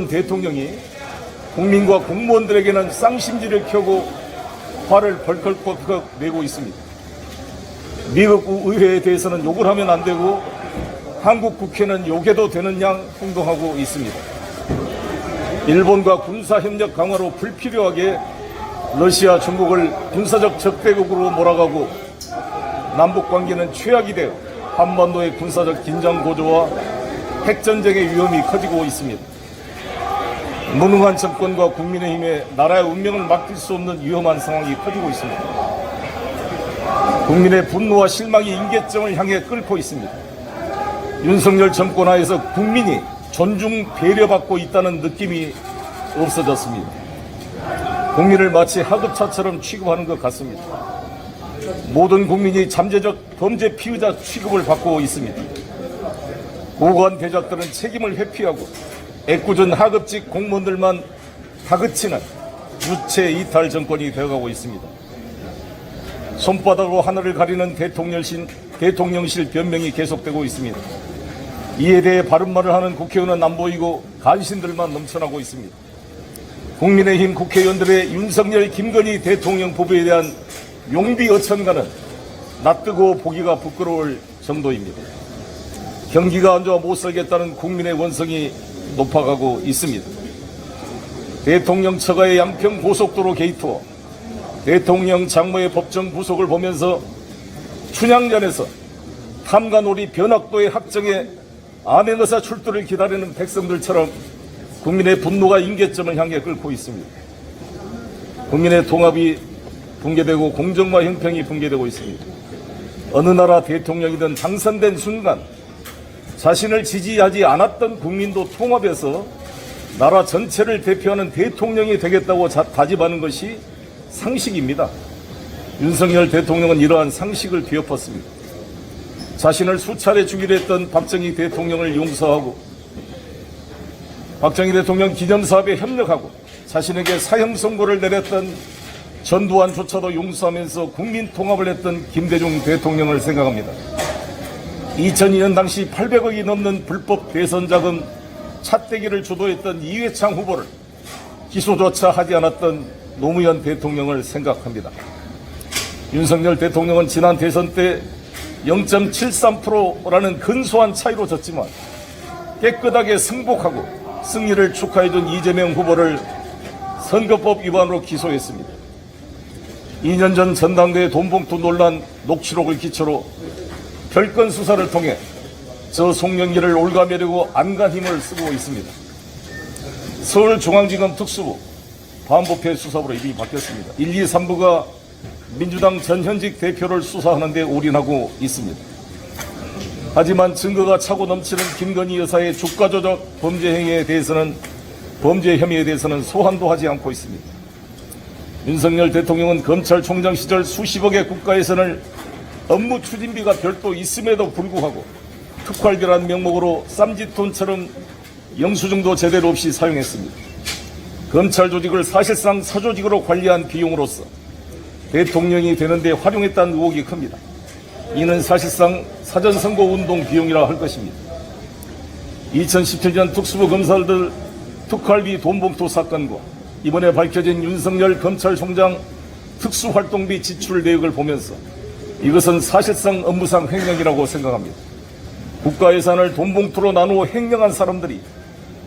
이번 대통령이 국민과 공무원들에게는 쌍심지를 켜고 화를 벌컥벌컥 내고 있습니다. 미국 의회에 대해서는 욕을 하면 안 되고 한국 국회는 욕해도 되는 양 행동하고 있습니다. 일본과 군사협력 강화로 불필요하게 러시아, 중국을 군사적 적대국으로 몰아가고 남북관계는 최악이 되어 한반도의 군사적 긴장 고조와 핵전쟁의 위험이 커지고 있습니다. 무능한 정권과 국민의힘에 나라의 운명을 맡길 수 없는 위험한 상황이 커지고 있습니다. 국민의 분노와 실망이 임계점을 향해 끓고 있습니다. 윤석열 정권 하에서 국민이 존중 배려받고 있다는 느낌이 없어졌습니다. 국민을 마치 하급차처럼 취급하는 것 같습니다. 모든 국민이 잠재적 범죄 피의자 취급을 받고 있습니다. 고관 대작들은 책임을 회피하고 애꿎은 하급직 공무원들만 다그치는 유체 이탈 정권이 되어가고 있습니다. 손바닥으로 하늘을 가리는 대통령실 변명이 계속되고 있습니다. 이에 대해 바른 말을 하는 국회의원은 안 보이고 간신들만 넘쳐나고 있습니다. 국민의힘 국회의원들의 윤석열, 김건희 대통령 부부에 대한 용비 어천가는 낯뜨고 보기가 부끄러울 정도입니다. 경기가 안 좋아 못 살겠다는 국민의 원성이 높아가고 있습니다. 대통령 처가의 양평 고속도로 게이트와 대통령 장모의 법정 구속을 보면서 춘향전에서 탐관오리 변학도의 확정에 암행어사 출두를 기다리는 백성들처럼 국민의 분노가 임계점을 향해 끓고 있습니다. 국민의 통합이 붕괴되고 공정과 형평이 붕괴되고 있습니다. 어느 나라 대통령이든 당선된 순간 자신을 지지하지 않았던 국민도 통합해서 나라 전체를 대표하는 대통령이 되겠다고 다짐하는 것이 상식입니다. 윤석열 대통령은 이러한 상식을 뒤엎었습니다. 자신을 수차례 죽이려 했던 박정희 대통령을 용서하고 박정희 대통령 기념사업에 협력하고 자신에게 사형 선고를 내렸던 전두환조차도 용서하면서 국민 통합을 했던 김대중 대통령을 생각합니다. 2002년 당시 800억이 넘는 불법 대선 자금 차떼기를 주도했던 이회창 후보를 기소조차 하지 않았던 노무현 대통령을 생각합니다. 윤석열 대통령은 지난 대선 때 0.73%라는 근소한 차이로 졌지만 깨끗하게 승복하고 승리를 축하해준 이재명 후보를 선거법 위반으로 기소했습니다. 2년 전 전당대회 돈봉투 논란 녹취록을 기초로 별건 수사를 통해 저 송영길을 올가매려고 안간 힘을 쓰고 있습니다. 서울중앙지검 특수부 반부패 수사부로 이름이 바뀌었습니다. 1, 2, 3부가 민주당 전현직 대표를 수사하는 데 올인하고 있습니다. 하지만 증거가 차고 넘치는 김건희 여사의 주가 조작 범죄 혐의에 대해서는 소환도 하지 않고 있습니다. 윤석열 대통령은 검찰총장 시절 수십억의 국가 예산을 업무 추진비가 별도 있음에도 불구하고 특활비라는 명목으로 쌈짓돈처럼 영수증도 제대로 없이 사용했습니다. 검찰 조직을 사실상 사조직으로 관리한 비용으로서 대통령이 되는데 활용했다는 의혹이 큽니다. 이는 사실상 사전선거운동 비용이라 할 것입니다. 2017년 특수부 검사들 특활비 돈봉투 사건과 이번에 밝혀진 윤석열 검찰총장 특수활동비 지출 내역을 보면서 이것은 사실상 업무상 횡령이라고 생각합니다. 국가 예산을 돈봉투로 나누어 횡령한 사람들이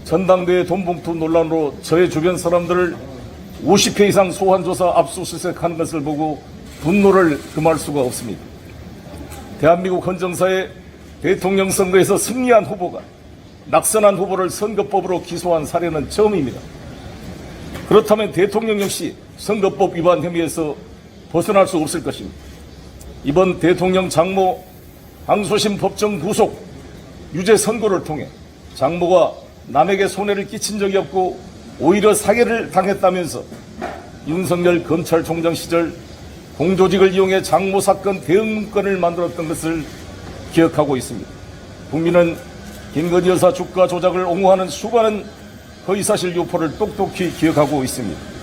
전당대회 돈봉투 논란으로 저의 주변 사람들을 50회 이상 소환조사 압수수색하는 것을 보고 분노를 금할 수가 없습니다. 대한민국 헌정사의 대통령 선거에서 승리한 후보가 낙선한 후보를 선거법으로 기소한 사례는 처음입니다. 그렇다면 대통령 역시 선거법 위반 혐의에서 벗어날 수 없을 것입니다. 이번 대통령 장모 항소심 법정 구속 유죄 선고를 통해 장모가 남에게 손해를 끼친 적이 없고 오히려 사기를 당했다면서 윤석열 검찰총장 시절 공조직을 이용해 장모 사건 대응 문건을 만들었던 것을 기억하고 있습니다. 국민은 김건희 여사 주가 조작을 옹호하는 수많은 허위사실 유포를 똑똑히 기억하고 있습니다.